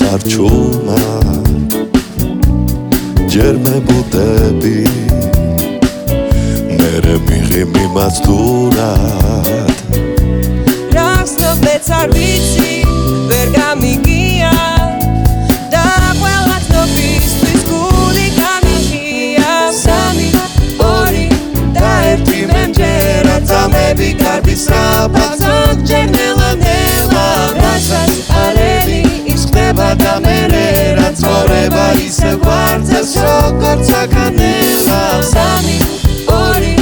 მარჩულმა ჯერ მებუდები მერე მიღიმი მაცდურად რას ნობეც არ ვიცი ვერ გამიგია და ყველა ცნობისთვის გული გამიხია 3 2 და 1 მენჯერა ძამები კარბის რაფაცად ჯერნელა რასაც არელი ის ხდება და მერე რაც მორება ისე გვარძელს როგორც აკანელა 3 2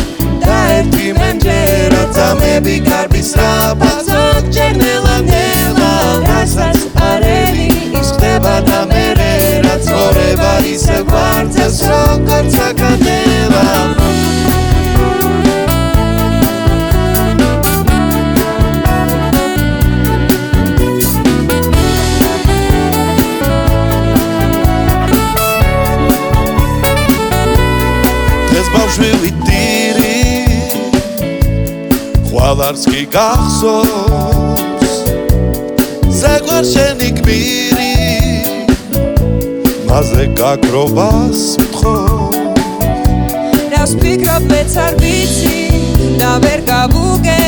და 1 მენჯერა ძამები კარბის რაფაცად ჯერნელა რასაც არელი ის ხდება და მერე რაც მორება ისე გვარძელს როგორც აკანელა ბავშვი დირი ხვალარს კი გახსოვს ზეგვარ შენი გმირი მასზე გაგრობას ვთხოვ რას ვფიქრობ მეც არ ვიცი და ვერ გავუგე